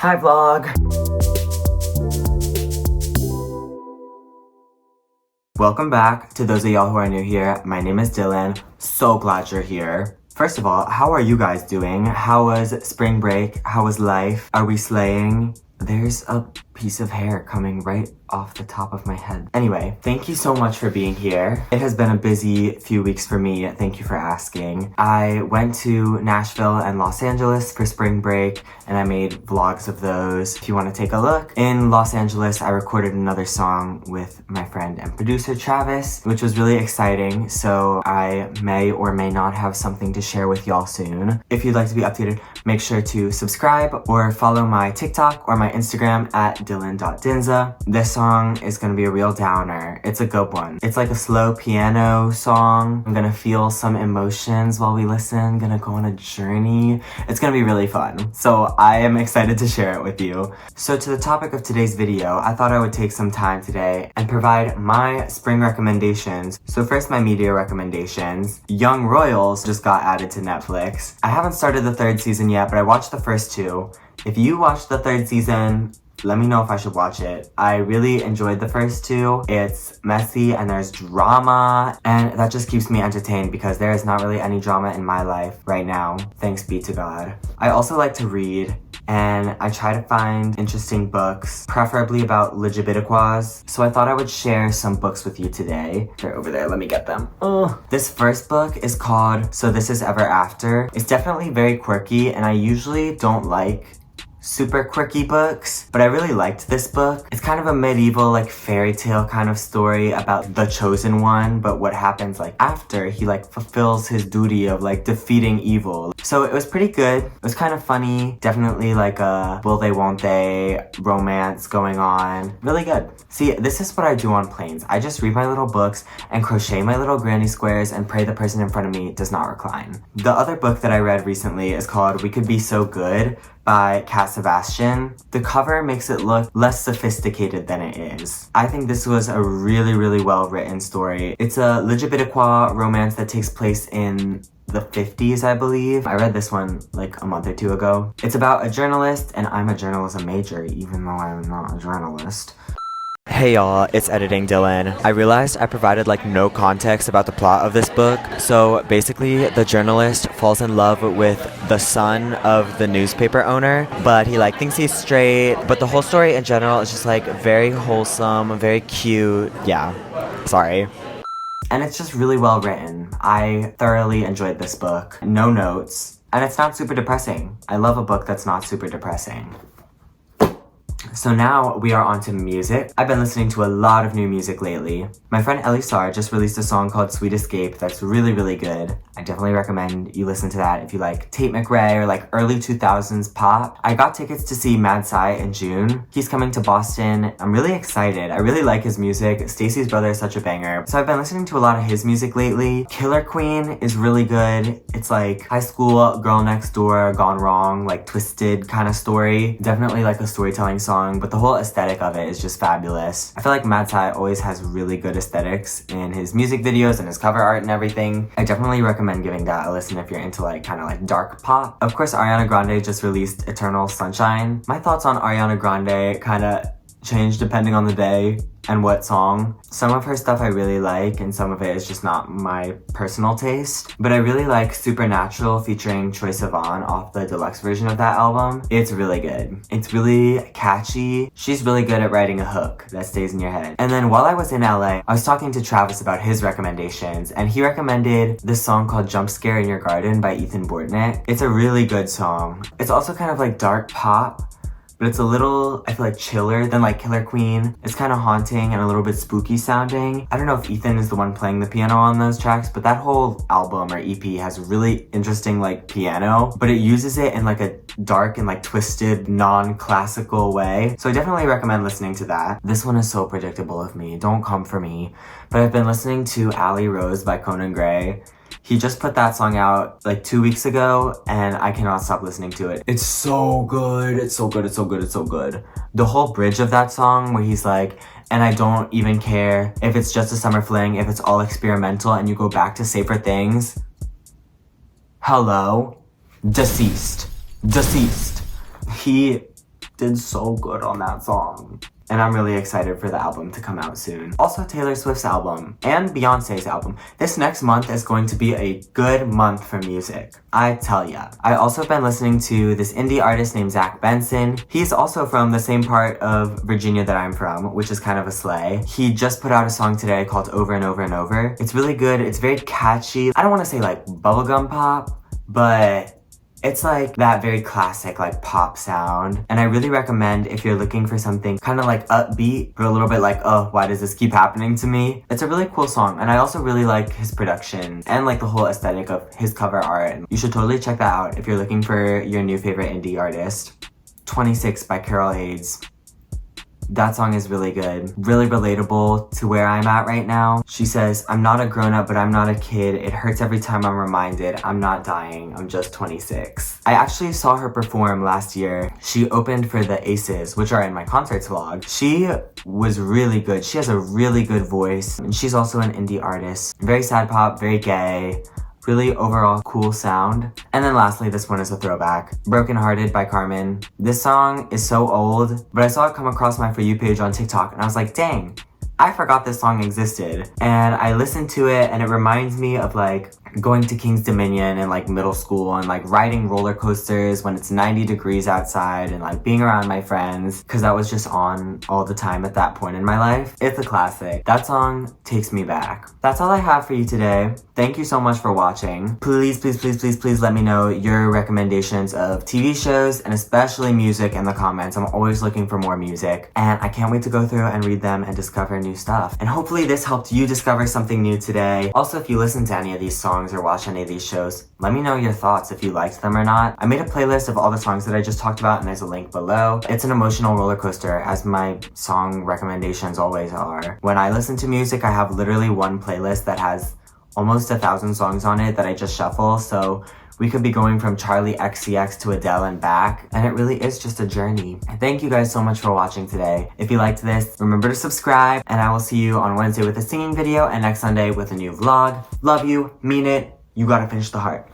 Hi vlog! Welcome back to those of y'all who are new here. My name is Dylan. So glad you're here. First of all, how are you guys doing? How was spring break? How was life? Are we slaying? There's a piece of hair coming right off the top of my head. Anyway, thank you so much for being here. It has been a busy few weeks for me. Thank you for asking. I went to Nashville and Los Angeles for spring break and I made vlogs of those. If you want to take a look. In Los Angeles, I recorded another song with my friend and producer Travis, which was really exciting. So I may or may not have something to share with y'all soon. If you'd like to be updated, make sure to subscribe or follow my TikTok or my Instagram at dylan.dinza. This song is gonna be a real downer. It's a good one. It's like a slow piano song. I'm gonna feel some emotions while we listen, gonna go on a journey. It's gonna be really fun. So I am excited to share it with you. So to the topic of today's video, I thought I would take some time today and provide my spring recommendations. So first, my media recommendations. Young Royals just got added to Netflix. I haven't started the third season yet, but I watched the first two. If you watched the third season, let me know if I should watch it. I really enjoyed the first two. It's messy and there's drama, and that just keeps me entertained because there is not really any drama in my life right now. Thanks be to God. I also like to read, and I try to find interesting books, preferably about LGBTQIAs. So I thought I would share some books with you today. They're over there, let me get them. This first book is called So This Is Ever After. It's definitely very quirky, and I usually don't like super quirky books, but I really liked this book. It's kind of a medieval, like, fairy tale kind of story about the chosen one, but what happens, like, after he, like, fulfills his duty of, like, defeating evil. So it was pretty good. It was kind of funny. Definitely, like, a will they, won't they romance going on. Really good. See, this is what I do on planes. I just read my little books and crochet my little granny squares and pray the person in front of me does not recline. The other book that I read recently is called We Could Be So Good by Cat Sebastian. The cover makes it look less sophisticated than it is. I think this was a really, really well written story. It's a LGBTQIA romance that takes place in the 50s, I believe. I read this one like a month or two ago. It's about a journalist, and I'm a journalism major, even though I'm not a journalist. Hey y'all, it's Editing Dylan. I realized I provided like no context about the plot of this book. So basically, the journalist falls in love with the son of the newspaper owner, but he like thinks he's straight. But the whole story in general is just like very wholesome, very cute. Yeah, sorry. And it's just really well written. I thoroughly enjoyed this book. No notes. And it's not super depressing. I love a book that's not super depressing. So now we are on to music. I've been listening to a lot of new music lately. My friend Ellie Sar just released a song called Sweet Escape that's really, really good. I definitely recommend you listen to that if you like Tate McRae or like early 2000s pop. I got tickets to see Mad Psy in June. He's coming to Boston. I'm really excited. I really like his music. Stacey's Brother is such a banger. So I've been listening to a lot of his music lately. Killer Queen is really good. It's like high school girl next door gone wrong, like twisted kind of story. Definitely like a storytelling song, but the whole aesthetic of it is just fabulous. I feel like Mad Psy always has really good aesthetics in his music videos and his cover art and everything. I definitely recommend giving that a listen if you're into like kind of like dark pop. Of course, Ariana Grande just released Eternal Sunshine. My thoughts on Ariana Grande kind of change depending on the day and what song. Some of her stuff I really like, and some of it is just not my personal taste. But I really like Supernatural featuring Troye Sivan off the deluxe version of that album. It's really good. It's really catchy. She's really good at writing a hook that stays in your head. And then while I was in LA, I was talking to Travis about his recommendations, and he recommended this song called Jump Scare in Your Garden by Ethan Bortnick. It's a really good song. It's also kind of like dark pop, but it's a little, I feel like, chiller than like Killer Queen. It's kind of haunting and a little bit spooky sounding. I don't know if Ethan is the one playing the piano on those tracks, but that whole album or EP has really interesting like piano, but it uses it in like a dark and like twisted non-classical way. So I definitely recommend listening to that. This one is so predictable of me. Don't come for me. But I've been listening to Alley Rose by Conan Gray. He just put that song out like 2 weeks ago, and I cannot stop listening to it. It's so good. It's so good. It's so good. It's so good. The whole bridge of that song where he's like, and I don't even care if it's just a summer fling, if it's all experimental and you go back to safer things. Hello? Deceased. He did so good on that song. And I'm really excited for the album to come out soon. Also, Taylor Swift's album and Beyonce's album. This next month is going to be a good month for music, I tell ya. I also been listening to this indie artist named Zach Benson. He's also from the same part of Virginia that I'm from, which is kind of a slay. He just put out a song today called Over and Over and Over. It's really good. It's very catchy. I don't want to say like bubblegum pop, but it's like that very classic like pop sound, and I really recommend if you're looking for something kind of like upbeat but a little bit like, oh, why does this keep happening to me? It's a really cool song, and I also really like his production and like the whole aesthetic of his cover art. You should totally check that out if you're looking for your new favorite indie artist. 26 by Carol Hayes. That song is really good, really relatable to where I'm at right now. She says, I'm not a grown-up, but I'm not a kid. It hurts every time I'm reminded. I'm not dying, I'm just 26. I actually saw her perform last year. She opened for the Aces, which are in my concerts vlog. She was really good. She has a really good voice, and she's also an indie artist. Very sad pop, very gay. Really overall cool sound. And then lastly, this one is a throwback. Broken Hearted by Carmen. This song is so old, but I saw it come across my For You page on TikTok and I was like, dang, I forgot this song existed. And I listened to it and it reminds me of like going to King's Dominion in like middle school and like riding roller coasters when it's 90 degrees outside and like being around my friends, because that was just on all the time at that point in my life. It's a classic. That song takes me back. That's all I have for you today. Thank you so much for watching. Please, please, please, please, please let me know your recommendations of TV shows and especially music in the comments. I'm always looking for more music and I can't wait to go through and read them and discover new stuff. And hopefully this helped you discover something new today. Also, if you listen to any of these songs or watch any of these shows, let me know your thoughts if you liked them or not. I made a playlist of all the songs that I just talked about and there's a link below. It's an emotional roller coaster, as my song recommendations always are. When I listen to music, I have literally one playlist that has almost 1,000 songs on it that I just shuffle, so we could be going from Charli XCX to Adele and back, and it really is just a journey. Thank you guys so much for watching today. If you liked this, remember to subscribe, and I will see you on Wednesday with a singing video and next Sunday with a new vlog. Love you, mean it, you gotta finish the heart.